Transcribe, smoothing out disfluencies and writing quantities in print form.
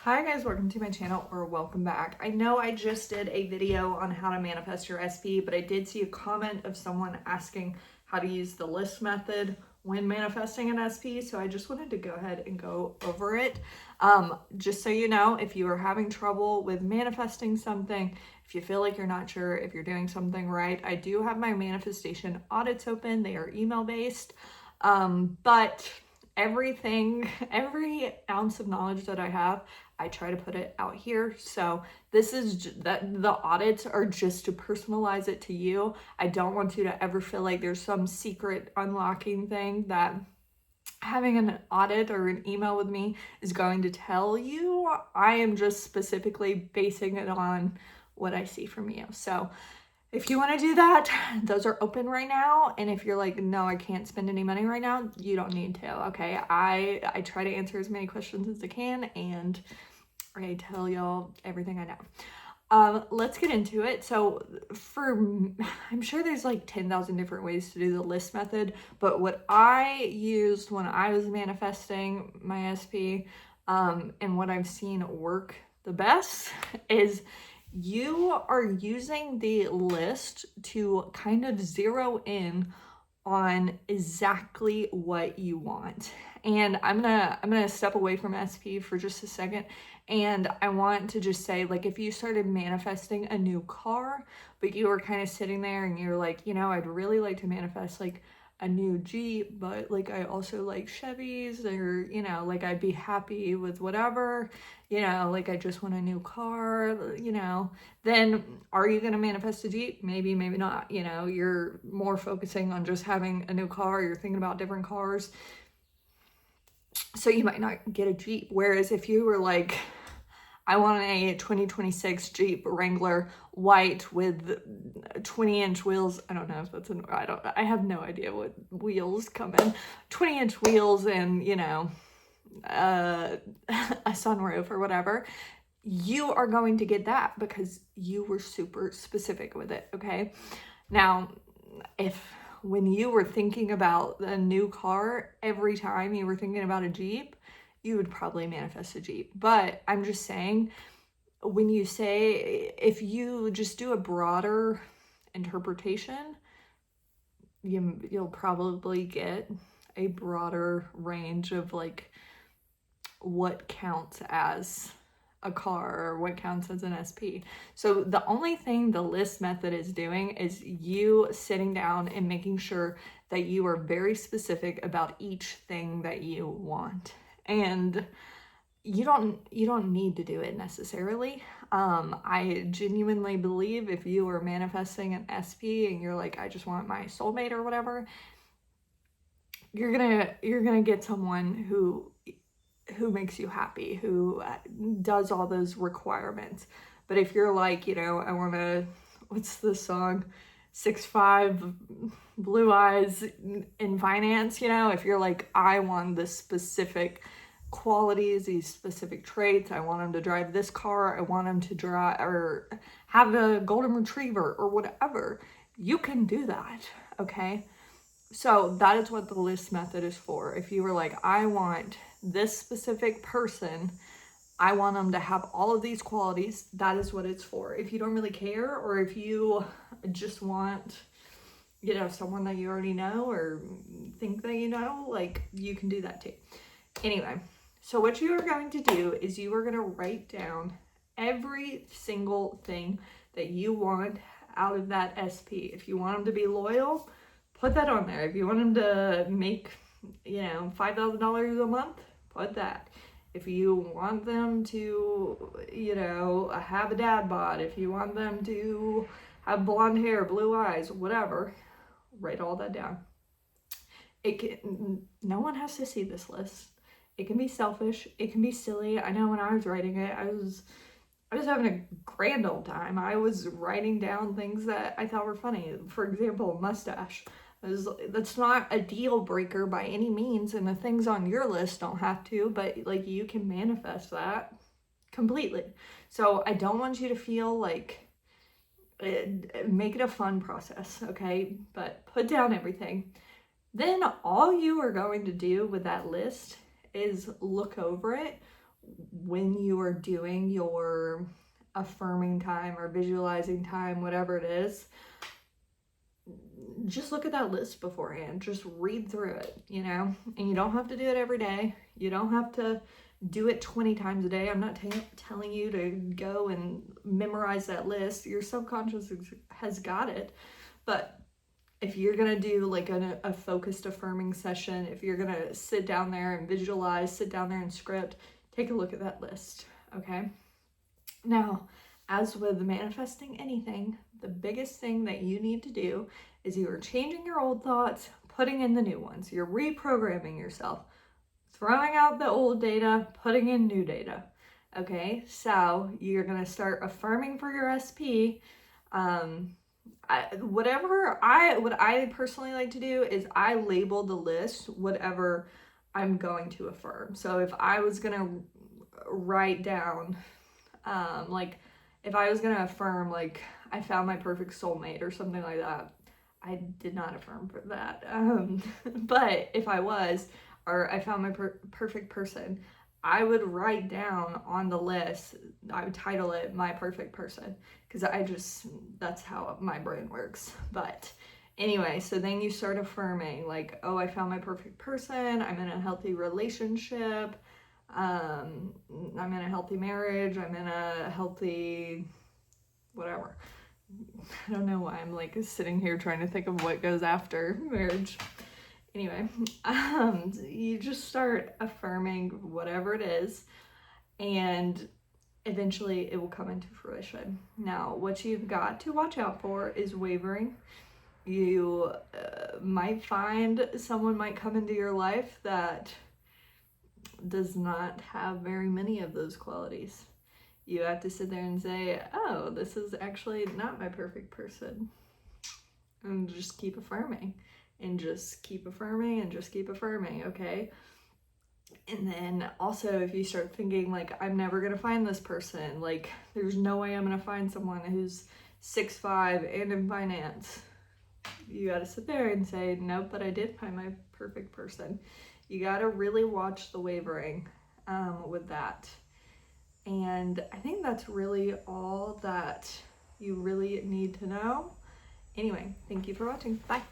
Hi guys, welcome to my channel, or welcome back. I know I just did a video on how to manifest your SP, but I did see a comment of someone asking how to use the list method when manifesting an SP, so I just wanted to go ahead and go over it. Just so you know, if you are having trouble with manifesting something, if you feel like you're not sure if you're doing something right, I do have my manifestation audits open. They are email based, but every ounce of knowledge that I have, I try to put it out here. So this is that the audits are just to personalize it to you. I don't want you to ever feel like there's some secret unlocking thing that having an audit or an email with me is going to tell you. I am just specifically basing it on what I see from you. So if you want to do that, those are open right now. And if you're like, no, I can't spend any money right now, you don't need to, okay? I try to answer as many questions as I can, and I tell y'all everything I know. Let's get into it. So I'm sure there's like 10,000 different ways to do the list method, but what I used when I was manifesting my SP, and what I've seen work the best is you are using the list to kind of zero in on exactly what you want. And I'm gonna step away from SP for just a second, and I want to just say, like, if you started manifesting a new car, but you were kind of sitting there and you're like, you know, I'd really like to manifest like a new Jeep, but like I also like Chevys, or, you know, like I'd be happy with whatever, you know, like I just want a new car, you know, then are you going to manifest a Jeep? Maybe, maybe not. You know, you're more focusing on just having a new car. You're thinking about different cars, so you might not get a Jeep. Whereas if you were like, I want a 2026 Jeep Wrangler white with 20-inch wheels. I don't know if that's I have no idea what wheels come in. 20-inch wheels and, you know, a sunroof or whatever. You are going to get that because you were super specific with it, okay? Now, when you were thinking about a new car, every time you were thinking about a Jeep, you would probably manifest a Jeep. But I'm just saying, when you say, if you just do a broader interpretation, you'll probably get a broader range of like what counts as a car or what counts as an SP. So the only thing the list method is doing is you sitting down and making sure that you are very specific about each thing that you want. And you don't need to do it necessarily. I genuinely believe if you are manifesting an SP and you're like, I just want my soulmate or whatever, you're gonna get someone who makes you happy, who does all those requirements. But if you're like, you know, I want to, what's the song? 6'5", blue eyes in finance, you know, if you're like, I want this specific qualities, these specific traits, I want him to drive this car, I want him to drive or have a golden retriever or whatever, you can do that, okay? So that is what the list method is for. If you were like, I want this specific person, I want them to have all of these qualities, that is what it's for. If you don't really care, or if you just want, you know, someone that you already know or think that you know, like, you can do that too. Anyway, so what you are going to do is you are going to write down every single thing that you want out of that SP. If you want them to be loyal, put that on there. If you want them to make, you know, $5,000 a month, put that. If you want them to, you know, have a dad bod, if you want them to have blonde hair, blue eyes, whatever, write all that down. No one has to see this list. It can be selfish. It can be silly. I know when I was writing it, I was having a grand old time. I was writing down things that I thought were funny. For example, mustache. That's not a deal breaker by any means, and the things on your list don't have to, but like, you can manifest that completely. So I don't want you to feel like make it a fun process, okay? But put down everything. Then all you are going to do with that list is look over it when you are doing your affirming time or visualizing time, whatever it is, just look at that list beforehand. Just read through it, you know? And you don't have to do it every day. You don't have to do it 20 times a day. I'm not telling you to go and memorize that list. Your subconscious has got it. But if you're going to do like a focused affirming session, if you're going to sit down there and visualize, sit down there and script, take a look at that list, okay? Now, as with manifesting anything, the biggest thing that you need to do is you are changing your old thoughts, putting in the new ones. You're reprogramming yourself, throwing out the old data, putting in new data. Okay, so you're gonna start affirming for your SP. What I personally like to do is I label the list whatever I'm going to affirm. So if I was gonna write down, like if I was gonna affirm like I found my perfect soulmate or something like that, I did not affirm for that. But if I was, or I found my perfect person, I would write down on the list, I would title it My Perfect Person, because that's how my brain works. But anyway, so then you start affirming like, oh, I found my perfect person, I'm in a healthy relationship, I'm in a healthy marriage, I'm in a healthy whatever. I don't know why I'm like sitting here trying to think of what goes after marriage. Anyway, you just start affirming whatever it is, and eventually it will come into fruition. Now, what you've got to watch out for is wavering. You might find someone might come into your life that does not have very many of those qualities. You have to sit there and say, oh, this is actually not my perfect person. And just keep affirming. And just keep affirming and just keep affirming, okay? And then also if you start thinking like, I'm never gonna find this person, like there's no way I'm gonna find someone who's 6'5" and in finance, you gotta sit there and say, nope, but I did find my perfect person. You gotta really watch the wavering with that. And I think that's really all that you really need to know. Anyway, thank you for watching. Bye.